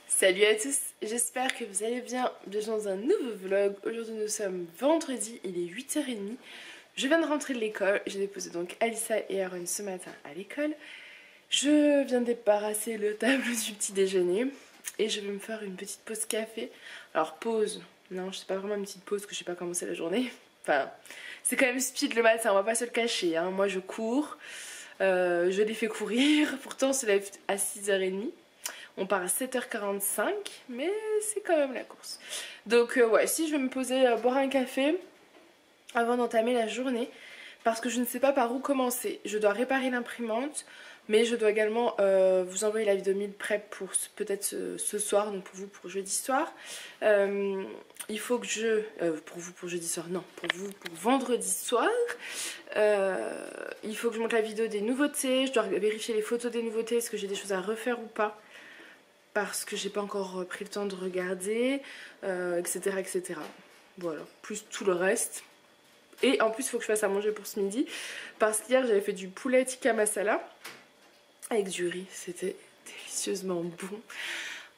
Salut à tous, j'espère que vous allez bien. Bienvenue dans un nouveau vlog. Aujourd'hui nous sommes vendredi, il est 8h30. Je viens de rentrer de l'école, j'ai déposé donc Alissa et Aaron ce matin à l'école. Je viens de débarrasser le table du petit déjeuner et je vais me faire une petite pause café. Alors pause, non je sais pas vraiment une petite pause que je sais pas commencer la journée. Enfin c'est quand même speed le matin, on va pas se le cacher hein. Moi je cours, je les fais courir, pourtant on se lève à 6h30. On part à 7h45, mais c'est quand même la course. Donc ouais, si je vais me poser boire un café avant d'entamer la journée, parce que je ne sais pas par où commencer. Je dois réparer l'imprimante, mais je dois également vous envoyer la vidéo meal prep pour peut-être ce soir, donc pour vous pour jeudi soir. Il faut que je... pour vous pour jeudi soir, non, pour vous pour vendredi soir. Il faut que je monte la vidéo des nouveautés, je dois vérifier les photos des nouveautés, est-ce que j'ai des choses à refaire ou pas. Parce que j'ai pas encore pris le temps de regarder, etc., etc. Voilà, plus tout le reste. Et en plus, il faut que je fasse à manger pour ce midi. Parce qu'hier, j'avais fait du poulet tikka masala avec du riz. C'était délicieusement bon.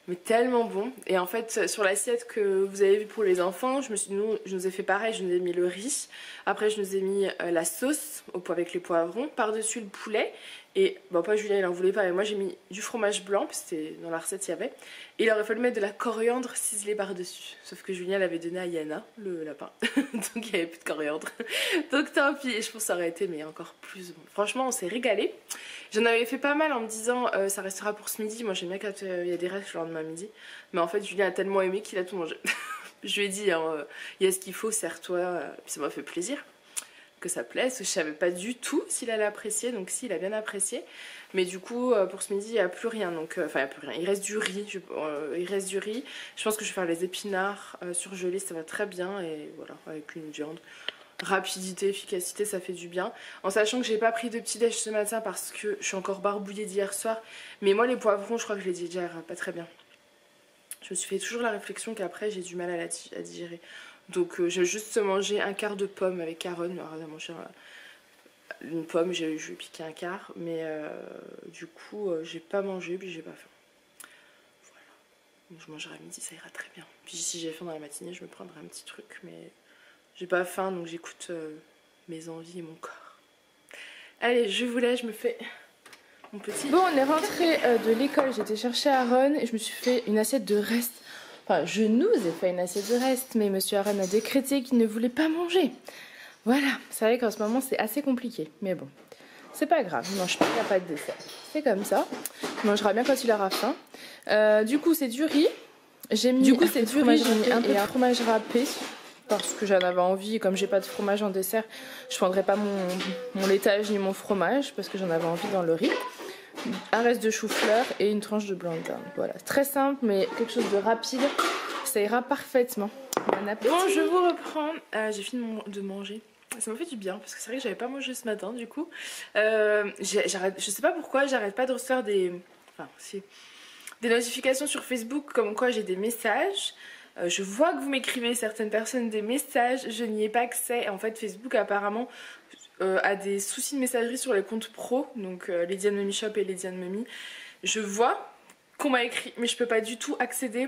Mais tellement bon. Et en fait, sur l'assiette que vous avez vue pour les enfants, je nous ai fait pareil. Je nous ai mis le riz. Après, je nous ai mis la sauce avec les poivrons. Par-dessus le poulet. Et bon, pas Julien, il en voulait pas, mais moi j'ai mis du fromage blanc, parce que c'était dans la recette, il y avait. Et il aurait fallu mettre de la coriandre ciselée par-dessus. Sauf que Julien l'avait donné à Yana, le lapin. Donc il n'y avait plus de coriandre. Donc tant pis, et je pense que ça aurait été mais encore plus bon. Franchement, on s'est régalé. J'en avais fait pas mal en me disant ça restera pour ce midi. Moi j'aime bien quand il y a des restes le lendemain midi. Mais en fait, Julien a tellement aimé qu'il a tout mangé. Je lui ai dit, il y a ce qu'il faut, sers-toi. Puis ça m'a fait plaisir que ça plaise, je savais pas du tout s'il allait apprécier, donc si, il a bien apprécié, mais du coup pour ce midi il n'y a plus rien, donc enfin il n'y a plus rien, il reste du riz, je pense que je vais faire les épinards surgelés, ça va très bien, et voilà, avec une viande, rapidité, efficacité, ça fait du bien, en sachant que j'ai pas pris de petit déj ce matin parce que je suis encore barbouillée d'hier soir, mais moi les poivrons je crois que je les digère pas très bien, je me suis fait toujours la réflexion qu'après j'ai du mal à digérer. Donc j'ai juste mangé un quart de pomme avec Aaron. Alors, elle a mangé une pomme, je lui ai piqué un quart. Mais du coup, j'ai pas mangé, puis j'ai pas faim. Voilà. Je mangerai à midi, ça ira très bien. Puis si j'ai faim dans la matinée, je me prendrai un petit truc. Mais j'ai pas faim, donc j'écoute mes envies et mon corps. Allez, je vous laisse, je me fais mon petit... Bon, on est rentré de l'école, j'ai été chercher Aaron et je me suis fait une assiette de reste. Enfin, je nous ai fait une assiette de reste, mais monsieur Aaron a décrété qu'il ne voulait pas manger. Voilà, c'est vrai qu'en ce moment c'est assez compliqué, mais bon, c'est pas grave, il mange pas, il n'y a pas de dessert. C'est comme ça, il mangera bien quand il aura faim. Du coup, c'est du riz. J'ai mis un peu de fromage râpé, parce que j'en avais envie, et comme j'ai pas de fromage en dessert, je prendrai pas mon laitage ni mon fromage, parce que j'en avais envie dans le riz. Un reste de chou-fleur et une tranche de blanc de dinde. Voilà, très simple mais quelque chose de rapide, ça ira parfaitement. Bon appétit. Bon, je vous reprends, j'ai fini de manger. Ça m'a fait du bien parce que c'est vrai que j'avais pas mangé ce matin du coup. Je sais pas pourquoi j'arrête pas de recevoir des notifications sur Facebook comme quoi j'ai des messages. Je vois que vous m'écrivez certaines personnes des messages, je n'y ai pas accès. En fait Facebook apparemment a des soucis de messagerie sur les comptes pro, donc Lydiane Mummy Shop et Lydiane Mummy. Je vois qu'on m'a écrit, mais je peux pas du tout accéder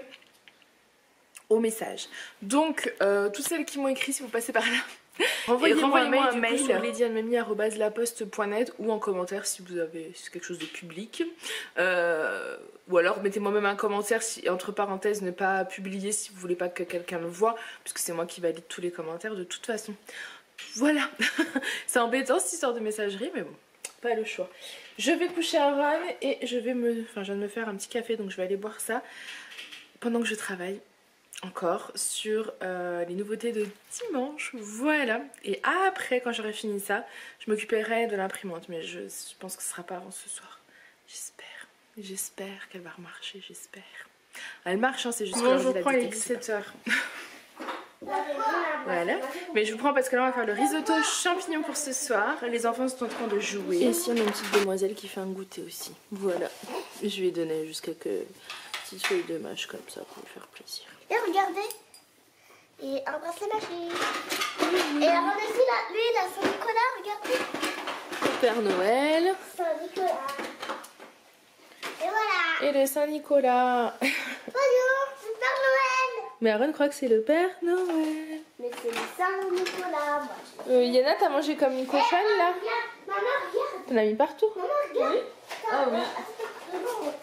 aux messages. Donc, toutes celles qui m'ont écrit, si vous passez par là, renvoyez-moi un mail sur lydianemummy@laposte.net ou en commentaire si vous avez quelque chose de public. Ou alors mettez-moi même un commentaire, si, entre parenthèses, ne pas publier si vous voulez pas que quelqu'un le voit, puisque c'est moi qui valide tous les commentaires de toute façon. Voilà, c'est embêtant cette histoire de messagerie, mais bon, pas le choix. Je vais coucher Aaron et je viens de me faire un petit café, donc je vais aller boire ça pendant que je travaille encore sur les nouveautés de dimanche. Voilà, et après, quand j'aurai fini ça, je m'occuperai de l'imprimante, mais je pense que ce sera pas avant ce soir. J'espère qu'elle va remarcher, j'espère. Elle marche, hein, c'est juste que je prends les 17h. Voilà, mais je vous prends parce que là on va faire le risotto champignons pour ce soir. Les enfants sont en train de jouer. Et ici on a une petite demoiselle qui fait un goûter aussi. Voilà, je lui ai donné juste quelques petites feuilles de mâche comme ça pour lui faire plaisir. Et regardez, et embrasse la machine. Et alors on a aussi lui il a Saint-Nicolas, regardez. Père Noël. Saint-Nicolas. Et voilà. Et le Saint-Nicolas. Voilà. Mais Aaron croit que c'est le Père Noël. Mais c'est le Saint-Nicolas, moi. Yana, t'as mangé comme une cochonne là? Regarde, maman, regarde. T'en as mis partout? Maman, regarde. Oui. Ah oui. Attends.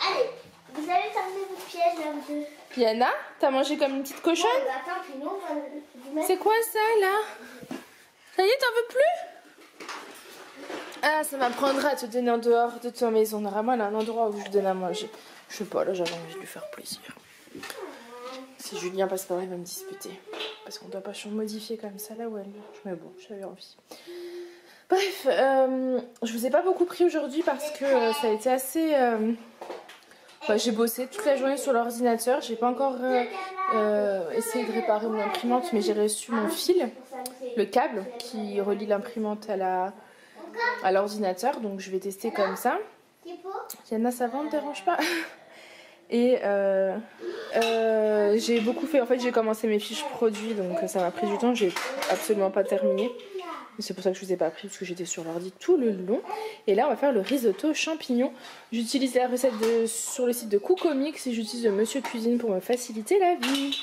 Allez, vous allez fermer vos pièges là, vous deux. Yana, t'as mangé comme une petite cochonne? Bon, bah, attends, puis nous, on va vous mettre... C'est quoi ça là? Ça y est, t'en veux plus? Ah, ça m'apprendra à te donner en dehors de ta maison. Normalement, elle a un endroit où je donne à manger. Je sais pas, là j'avais envie de lui faire plaisir. Si Julien passe par là, il va me disputer. Parce qu'on doit pas modifier comme ça là où elle loge. Mais bon, j'avais envie. Bref, je vous ai pas beaucoup pris aujourd'hui parce que ça a été assez... j'ai bossé toute la journée sur l'ordinateur. J'ai pas encore essayé de réparer mon imprimante, mais j'ai reçu mon fil, le câble qui relie l'imprimante à l'ordinateur. Donc je vais tester comme ça. Yana, ça va, on ne dérange pas? Et j'ai beaucoup fait, en fait j'ai commencé mes fiches produits, donc ça m'a pris du temps, j'ai absolument pas terminé. C'est pour ça que je vous ai pas pris, parce que j'étais sur l'ordi tout le long. Et là on va faire le risotto champignons. J'utilise la recette sur le site de Cookomix et j'utilise le Monsieur Cuisine pour me faciliter la vie.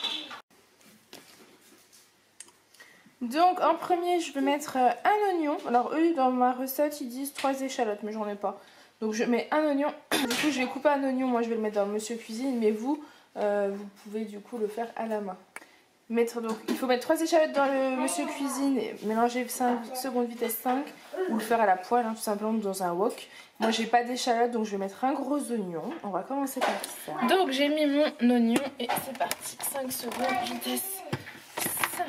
Donc en premier je vais mettre un oignon. Alors eux dans ma recette ils disent 3 échalotes, mais j'en ai pas. Donc je mets un oignon, du coup je vais couper un oignon, moi je vais le mettre dans Monsieur Cuisine, mais vous, vous pouvez du coup le faire à la main. Donc, il faut mettre 3 échalotes dans le Monsieur Cuisine, et mélanger 5 secondes vitesse 5, ou le faire à la poêle, hein, tout simplement dans un wok. Moi j'ai pas d'échalote donc je vais mettre un gros oignon, on va commencer par ça. Donc j'ai mis mon oignon et c'est parti, 5 secondes vitesse 5.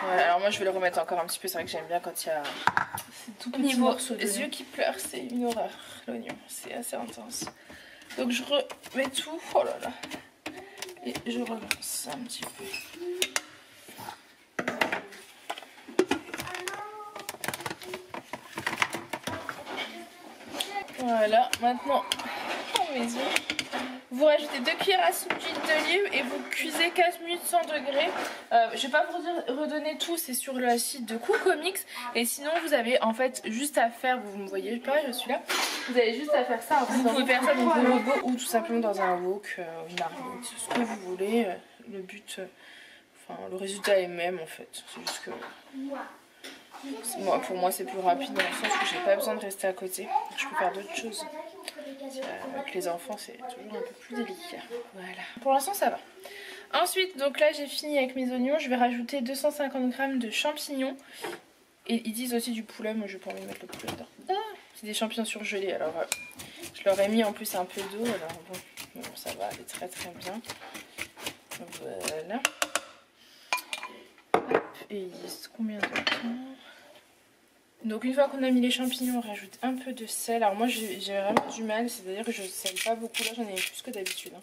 Voilà, alors moi je vais le remettre encore un petit peu, c'est vrai que j'aime bien quand il y a tout petit morceau de les yeux qui pleurent, c'est une horreur l'oignon, c'est assez intense. Donc je remets tout, oh là là, et je relance un petit peu. Voilà, maintenant en maison. Vous rajoutez 2 cuillères à soupe d'huile d'olive et vous cuisez 15 minutes 100 degrés. Je vais pas vous redonner tout, c'est sur le site de Cookomix. Et sinon vous avez en fait juste à faire, vous me voyez pas, je suis là. Vous avez juste à faire ça. Vous pouvez faire ça dans un robot ou tout simplement dans un wok, une marmite, ce que vous voulez. Le but, enfin le résultat est même en fait. C'est juste que pour moi c'est plus rapide dans le sens où j'ai pas besoin de rester à côté. Je peux faire d'autres choses. Avec les enfants c'est toujours un peu plus délicat. Voilà. Pour l'instant ça va. Ensuite donc là j'ai fini avec mes oignons. Je vais rajouter 250 g de champignons. Et ils disent aussi du poulet. Moi je vais pas envie de mettre le poulet dedans. Ah, c'est des champignons surgelés. Alors je leur ai mis en plus un peu d'eau. Alors bon ça va aller très très bien. Voilà. Hop, et ils disent combien de temps? Donc une fois qu'on a mis les champignons, on rajoute un peu de sel. Alors moi j'ai vraiment du mal, c'est-à-dire que je ne sale pas beaucoup. Là j'en ai plus que d'habitude. Hein.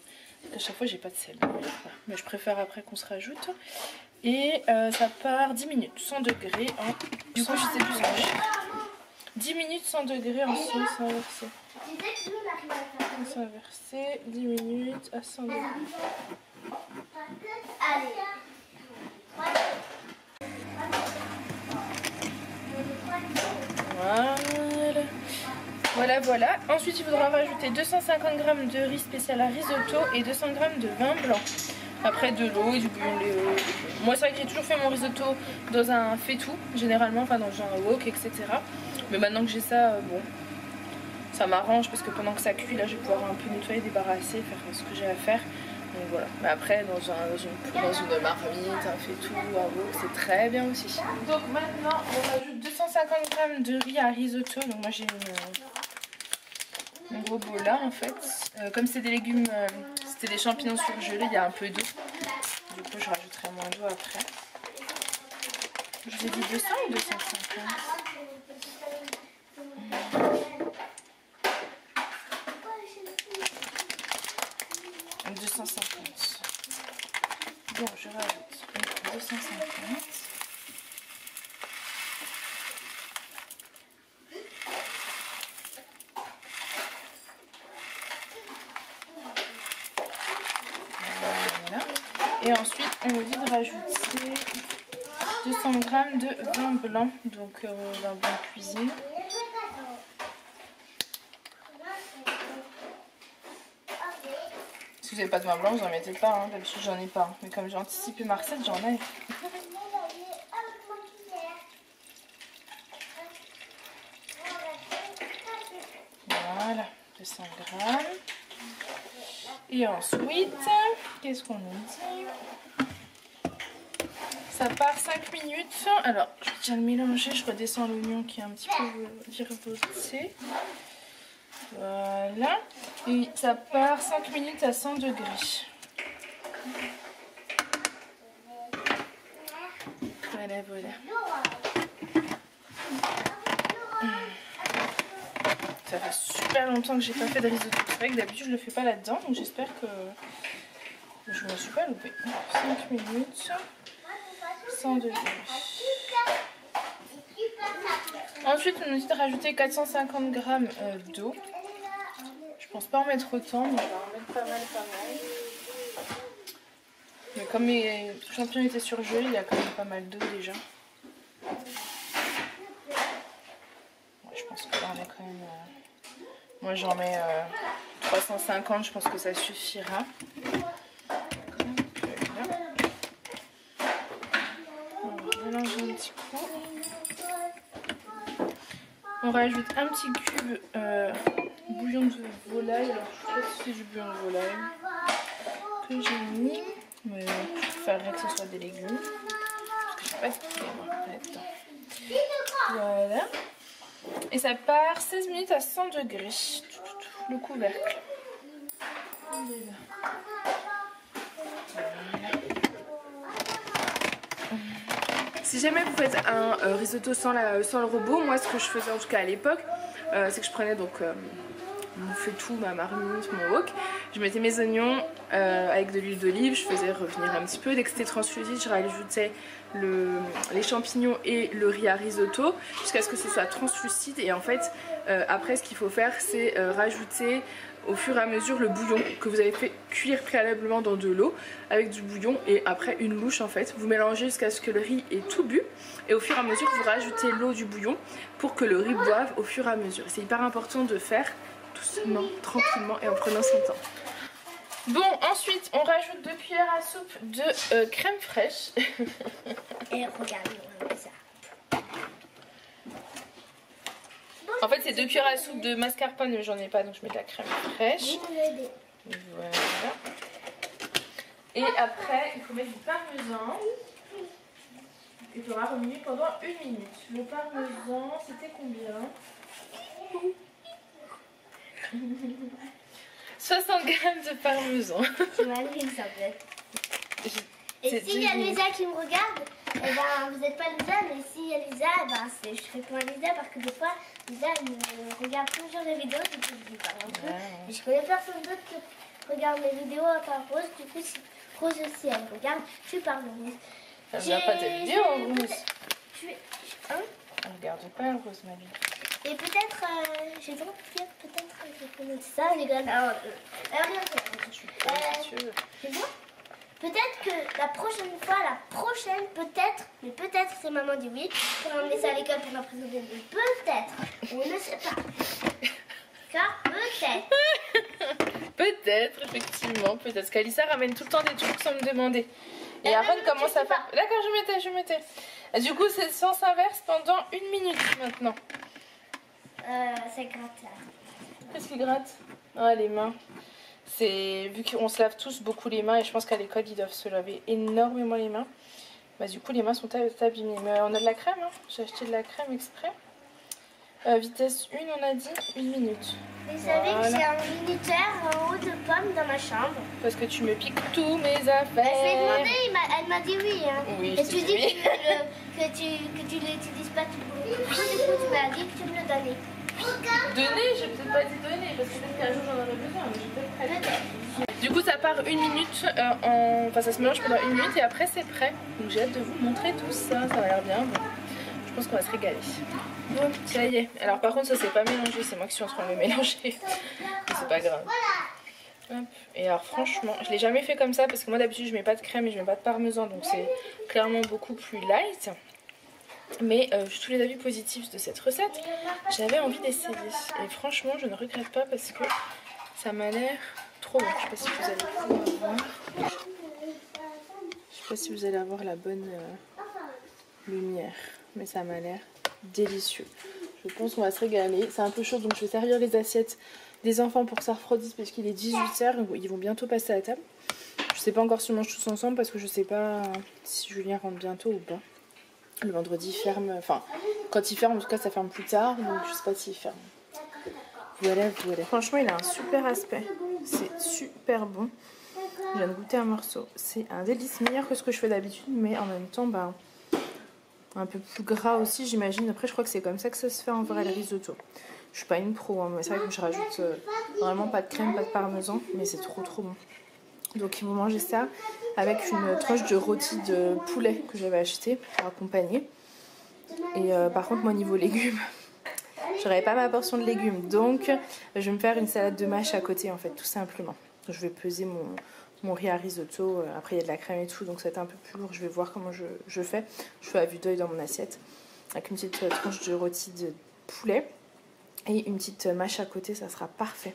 À chaque fois j'ai pas de sel. Voilà. Mais je préfère après qu'on se rajoute. Et ça part 10 minutes, 100 degrés. Du coup je sais plus ce que je fais. 10 minutes 100 degrés en sauce inversée. Sauce inversée, 10 minutes à 100 degrés. Allez. Voilà. Ensuite il faudra rajouter 250 g de riz spécial à risotto et 200 g de vin blanc. Après de l'eau et du bouillon de lait. Moi c'est vrai que j'ai toujours fait mon risotto dans un faitout généralement, enfin dans un wok, etc. Mais maintenant que j'ai ça, bon, ça m'arrange parce que pendant que ça cuit là je vais pouvoir un peu nettoyer, débarrasser, faire ce que j'ai à faire. Donc voilà, mais après dans une marmite, un faitout, un wok, c'est très bien aussi. Donc maintenant on rajoute 250 g de riz à risotto. Donc moi j'ai mon gros bol là en fait. Comme c'est des légumes, c'était des champignons surgelés, il y a un peu d'eau. Du coup je rajouterai moins d'eau après. Je vous ai dit 200 ou 250? 250. Bon, je rajoute 250. Voilà. Et ensuite, on nous dit de rajouter 200 g de vin blanc, donc vin blanc cuisine. Si vous n'avez pas de vin blanc, vous n'en mettez pas. Hein. D'habitude, j'en ai pas. Mais comme j'ai anticipé ma recette, j'en ai. Voilà, 200 grammes. Et ensuite, qu'est-ce qu'on nous dit? Ça part 5 minutes. Alors, je vais déjà le mélanger. Je redescends l'oignon qui est un petit peu virevolté. Voilà. Et ça part 5 minutes à 100 degrés. Voilà, voilà. Ça fait super longtemps que j'ai pas fait de risotto. C'est vrai que d'habitude je le fais pas là-dedans. Donc j'espère que je me suis pas loupée. 5 minutes. 100 degrés. Ensuite, on nous dit de rajouter 450 g d'eau. Je pense pas en mettre autant, mais je vais en mettre pas mal. Mais comme mes champignons étaient surgelés, il y a quand même pas mal d'eau déjà. Ouais, je pense que là on est quand même... Moi j'en mets 350, je pense que ça suffira. Mélange un petit coup. On rajoute un petit cube bouillon de volaille. Alors je sais pas si c'est du bouillon de volaille que j'ai mis, mais je préférerais que ce soit des légumes parce que je sais pas ce qu'il y a là-dedans. Voilà. Et ça part 16 minutes à 100 degrés. Le couvercle. Si jamais vous faites un risotto sans le robot, moi ce que je faisais en tout cas à l'époque, c'est que je prenais donc mon feuilletou, ma marmite, mon wok, je mettais mes oignons avec de l'huile d'olive, je faisais revenir un petit peu, dès que c'était translucide je rajoutais les champignons et le riz à risotto jusqu'à ce que ce soit translucide. Et en fait après ce qu'il faut faire c'est rajouter au fur et à mesure le bouillon que vous avez fait cuire préalablement dans de l'eau avec du bouillon, et après une louche en fait. Vous mélangez jusqu'à ce que le riz ait tout bu, et au fur et à mesure vous rajoutez l'eau du bouillon pour que le riz boive au fur et à mesure. C'est hyper important de faire doucement, tranquillement et en prenant son temps. Bon, ensuite on rajoute 2 cuillères à soupe de crème fraîche. Et regardez, on fait ça. En fait c'est 2 cuillères à soupe de mascarpone, mais j'en ai pas donc je mets de la crème fraîche. Voilà. Et après il faut mettre du parmesan. Et tu auras remué pendant 1 minute. Le parmesan c'était combien? 60 g de parmesan. Tu m'as mis une sablette. Et s'il y a Lisa qui me regarde, eh ben, vous n'êtes pas Lisa, mais s'il y a Lisa, eh ben, je réponds à Lisa parce que des fois, Lisa elle me regarde toujours les vidéos, du coup je lui parle un peu. Et je connais personne d'autre qui regarde mes vidéos à part Rose, du coup si Rose aussi elle regarde, je parle de Rose. Elle regarde pas tes vidéos, Rose. Hein? Elle regarde pas, Rose, ma vie. Et peut-être, j'ai le droit de dire, peut-être, je peux noter ça, les gars. Alors, rien faire. C'est bon? Peut-être que la prochaine fois, peut-être, mais peut-être, si maman dit oui, pour emmener ça à l'école pour l'imprimer. Peut-être, on ne sait pas. Car peut-être. Peut-être, effectivement, peut-être. Parce qu'Alissa ramène tout le temps des trucs sans me demander. Et Aaron commence à faire... D'accord, je mettais. Et du coup, c'est sens inverse pendant 1 minute maintenant. Ça gratte là. Qu'est-ce qui gratte? Ah, les mains. C'est vu qu'on se lave tous beaucoup les mains, et je pense qu'à l'école ils doivent se laver énormément les mains. Bah du coup les mains sont abîmées. Mais on a de la crème, hein. J'ai acheté de la crème exprès. Vitesse 1 on a dit 1 minute. Vous savez que j'ai un minuteur en haut de pomme dans ma chambre. Parce que tu me piques tous mes affaires. Bah, je lui ai demandé, elle m'a dit oui. Hein. Oui, et tu dis oui. que tu l'utilises pas tout le temps. Du coup tu m'as dit que tu me le donnais. Donner, j'ai peut-être pas dit donner parce que peut-être qu'un jour j'en aurai besoin, mais j'ai peut-être prêt. Du coup ça part 1 minute, enfin ça se mélange pendant 1 minute et après c'est prêt. Donc j'ai hâte de vous montrer tout ça, ça va l'air bien. Bon, je pense qu'on va se régaler. Bon, ça y est. Alors par contre ça c'est pas mélangé, c'est moi qui suis en train de le mélanger. Mais c'est pas grave. Hop. Et alors franchement, je l'ai jamais fait comme ça parce que moi d'habitude je mets pas de crème et je mets pas de parmesan, donc c'est clairement beaucoup plus light. Mais tous les avis positifs de cette recette, j'avais envie d'essayer. Et franchement, je ne regrette pas parce que ça m'a l'air trop bon. Je sais pas si vous allez pouvoir voir. Je sais pas si vous allez avoir la bonne lumière, mais ça m'a l'air délicieux. Je pense qu'on va se régaler. C'est un peu chaud, donc je vais servir les assiettes des enfants pour que ça refroidisse parce qu'il est 18 h. Ils vont bientôt passer à la table. Je sais pas encore si on mange tous ensemble parce que je sais pas si Julien rentre bientôt ou pas. Le vendredi ferme, enfin quand il ferme en tout cas ça ferme plus tard, donc je sais pas s'il ferme. Voilà, voilà. Franchement il a un super aspect, c'est super bon. Je viens de goûter un morceau, c'est un délice, meilleur que ce que je fais d'habitude, mais en même temps bah, un peu plus gras aussi j'imagine. Après je crois que c'est comme ça que ça se fait en vrai le risotto. Je suis pas une pro, hein, mais c'est vrai que je rajoute vraiment pas de crème, pas de parmesan, mais c'est trop bon. Donc ils vont manger ça avec une tranche de rôti de poulet que j'avais acheté pour accompagner. Et par contre moi niveau légumes, j'aurais pas ma portion de légumes. Donc je vais me faire une salade de mâche à côté en fait, tout simplement. Je vais peser mon riz à risotto. Après il y a de la crème et tout, donc ça va être un peu plus lourd. Je vais voir comment je fais. Je fais à vue d'œil dans mon assiette. Avec une petite tranche de rôti de poulet. Et une petite mâche à côté, ça sera parfait.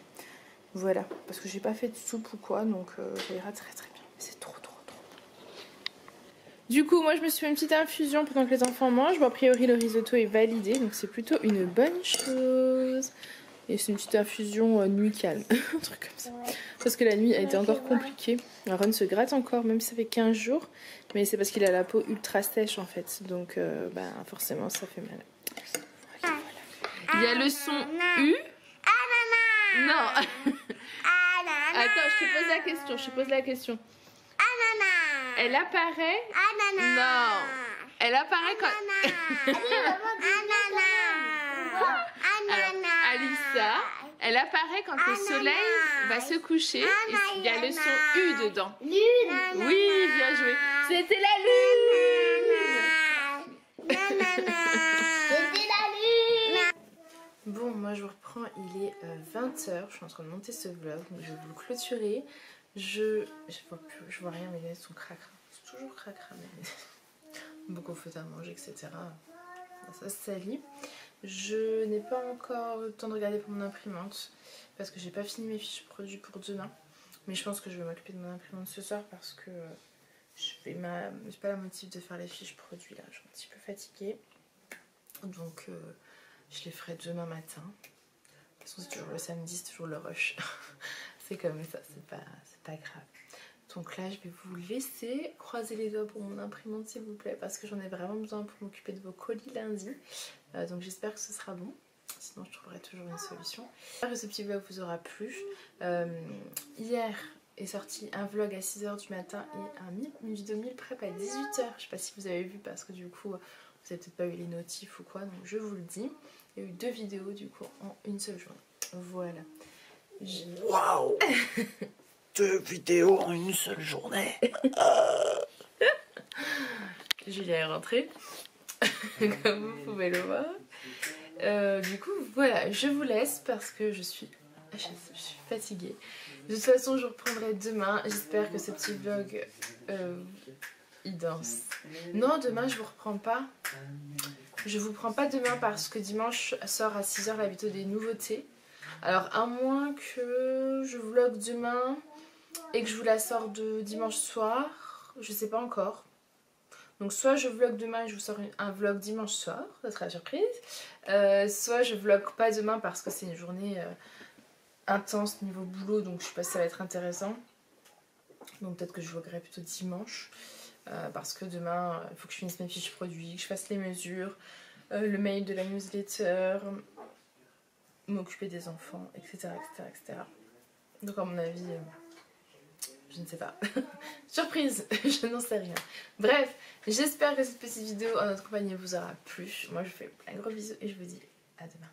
Voilà, parce que j'ai pas fait de soupe ou quoi, donc ça ira très bien. C'est trop. Du coup, moi je me suis fait une petite infusion pendant que les enfants mangent. Bon, a priori le risotto est validé, donc c'est plutôt une bonne chose. Et c'est une petite infusion nuit calme, un truc comme ça. Parce que la nuit a été encore compliquée. Aaron se gratte encore, même si ça fait 15 jours. Mais c'est parce qu'il a la peau ultra sèche en fait, donc bah, forcément ça fait mal. Voilà. Il y a le son U. Non. Attends, je te pose la question. Elle apparaît. Non. Elle apparaît quand. Alors, Alissa, elle apparaît quand le soleil va se coucher. Et il y a le son U dedans. Lune. Oui, bien joué. C'était la lune. C'était la lune. Bon, moi je vous reprends, il est 20 h, je suis en train de monter ce vlog, donc je vais vous le clôturer. Je vois rien, mes lunettes sont cracra, c'est toujours cracra, mais beaucoup de fautes à manger, etc. Ça se salit. Je n'ai pas encore le temps de regarder pour mon imprimante, parce que j'ai pas fini mes fiches produits pour demain. Mais je pense que je vais m'occuper de mon imprimante ce soir, parce que j'ai pas la motive de faire les fiches produits là, je suis un petit peu fatiguée. Donc je les ferai demain matin. De toute façon c'est toujours le samedi, c'est toujours le rush. C'est comme ça, c'est pas grave. Donc là je vais vous laisser croiser les doigts pour mon imprimante s'il vous plaît, parce que j'en ai vraiment besoin pour m'occuper de vos colis lundi. Donc j'espère que ce sera bon. Sinon je trouverai toujours une solution. J'espère que ce petit vlog vous aura plu. Hier est sorti un vlog à 6 h du matin et une vidéo meal prep à 18 h. Je sais pas si vous avez vu parce que du coup vous avez peut-être pas eu les notifs ou quoi, donc je vous le dis. Il y a eu 2 vidéos du coup en une seule journée. Voilà. Waouh. 2 vidéos en une seule journée. Julien est rentré, comme vous pouvez le voir. Du coup, voilà, je vous laisse parce que je suis fatiguée. De toute façon, je reprendrai demain. J'espère que ce petit vlog, il danse. Non, demain, je vous reprends pas. Je vous prends pas demain parce que dimanche sort à 6 h la vidéo des nouveautés. Alors, à moins que je vlog demain et que je vous la sors de dimanche soir, je sais pas encore. Donc soit je vlog demain et je vous sors un vlog dimanche soir, ça sera la surprise. Soit je vlog pas demain parce que c'est une journée intense niveau boulot, donc je sais pas si ça va être intéressant. Donc peut-être que je vloggerai plutôt dimanche. Parce que demain il faut que je finisse mes fiches produits, que je fasse les mesures, le mail de la newsletter, m'occuper des enfants, etc. Donc à mon avis, je ne sais pas. Surprise, je n'en sais rien. Bref, j'espère que cette petite vidéo en notre compagnie vous aura plu. Moi je vous fais un gros bisou et je vous dis à demain.